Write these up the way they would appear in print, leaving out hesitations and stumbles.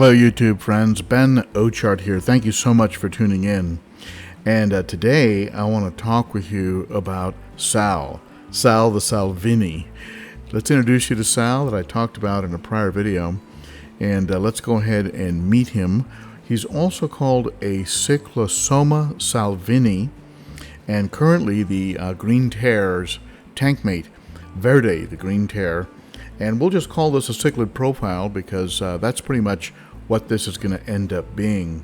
Hello YouTube friends, Ben Ochart here. Thank you so much for tuning in. And today I want to talk with you about Sal the Salvini. Let's introduce you to Sal that I talked about in a prior video. And let's go ahead and meet him. He's also called a Cyclosoma Salvini. And currently the Green Terror's tank mate, Verde, the Green Terror. And we'll just call this a Cichlid Profile because that's pretty much what this is going to end up being.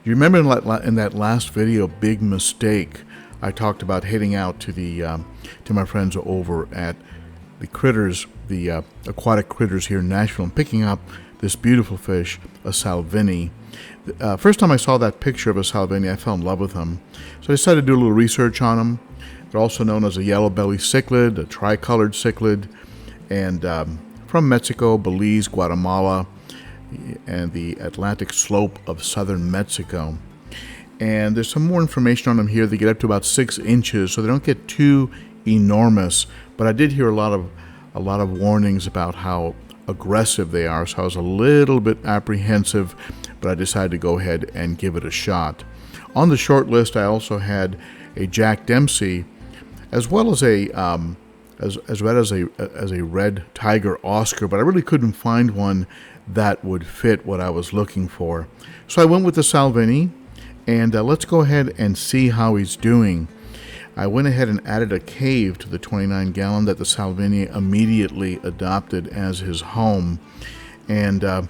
You remember in that last video, Big Mistake, I talked about heading out to the to my friends over at the Critters, the aquatic critters here in Nashville, and picking up this beautiful fish, a Salvini. First time I saw that picture of a Salvini, I fell in love with him. So I decided to do a little research on him. They're also known as a yellow belly cichlid, a tricolored cichlid, and from Mexico, Belize, Guatemala, and the Atlantic slope of southern Mexico. And there's some more information on them here. They get up to about 6 inches, so they don't get too enormous. But I did hear a lot of warnings about how aggressive they are, so I was a little bit apprehensive, but I decided to go ahead and give it a shot. On the short list, I also had a Jack Dempsey, as well as a red tiger Oscar, but I really couldn't find one that would fit what I was looking for. So I went with the Salvini, and let's go ahead and see how he's doing. I went ahead and added a cave to the 29-gallon that the Salvini immediately adopted as his home. And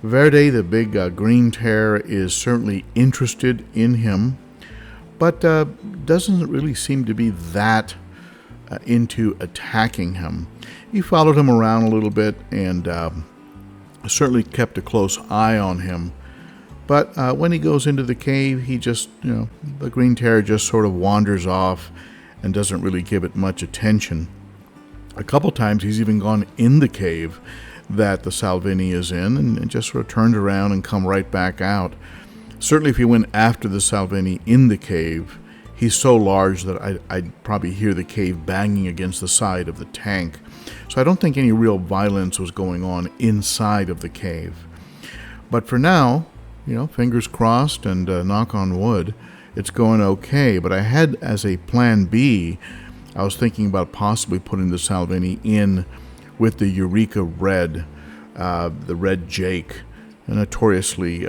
Verde, the big Green Terror, is certainly interested in him, but doesn't really seem to be that into attacking him. He followed him around a little bit and certainly kept a close eye on him. But when he goes into the cave, he just, the Green Terror just sort of wanders off and doesn't really give it much attention. A couple times he's even gone in the cave that the Salvini is in and just sort of turned around and come right back out. Certainly if he went after the Salvini in the cave, he's so large that I'd probably hear the cave banging against the side of the tank. So I don't think any real violence was going on inside of the cave. But for now, fingers crossed and knock on wood, it's going okay. But I had as a plan B, I was thinking about possibly putting the Salvini in with the Eureka Red, the Red Jake, a notoriously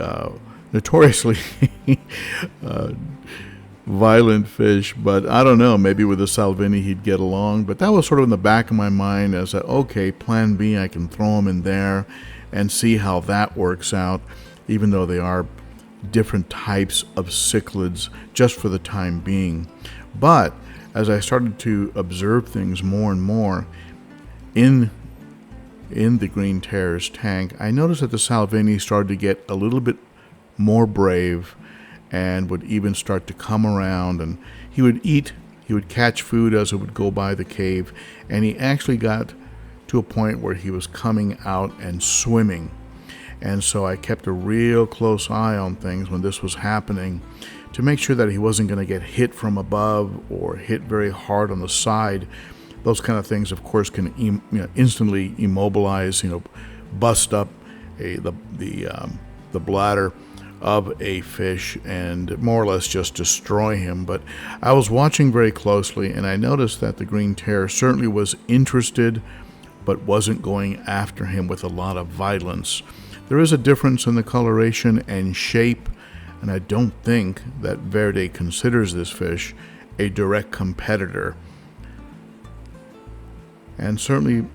violent fish, but I don't know, maybe with the Salvini he'd get along. But that was sort of in the back of my mind as okay, plan B, I can throw him in there and see how that works out, even though they are different types of cichlids just for the time being. But as I started to observe things more and more in the Green Terror's tank, I noticed that the Salvini started to get a little bit more brave and would even start to come around, and he would catch food as it would go by the cave, and he actually got to a point where he was coming out and swimming. And so I kept a real close eye on things when this was happening to make sure that he wasn't going to get hit from above or hit very hard on the side. Those kind of things, of course, can instantly immobilize, bust up the bladder of a fish and more or less just destroy him. But I was watching very closely, and I noticed that the Green Terror certainly was interested, but wasn't going after him with a lot of violence. There is a difference in the coloration and shape, and I don't think that Verde considers this fish a direct competitor. And certainly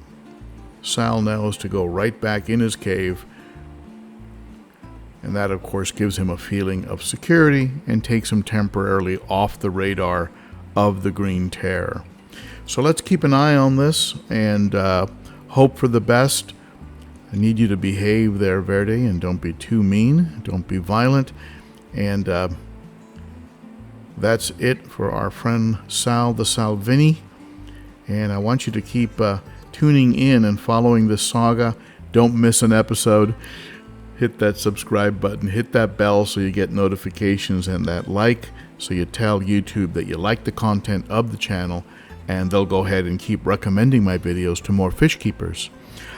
Sal knows to go right back in his cave, and that of course gives him a feeling of security and takes him temporarily off the radar of the Green Terror. So let's keep an eye on this and hope for the best. I need you to behave there, Verde, and don't be too mean, don't be violent. And that's it for our friend Sal the Salvini. And I want you to keep tuning in and following this saga. Don't miss an episode. Hit that subscribe button, hit that bell so you get notifications, and that like so you tell YouTube that you like the content of the channel, and they'll go ahead and keep recommending my videos to more fish keepers.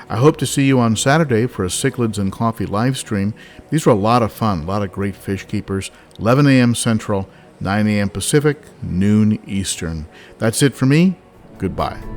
I hope to see you on Saturday for a Cichlids and Coffee live stream. These were a lot of fun, a lot of great fish keepers. 11 a.m. Central, 9 a.m. Pacific, noon Eastern. That's it for me. Goodbye.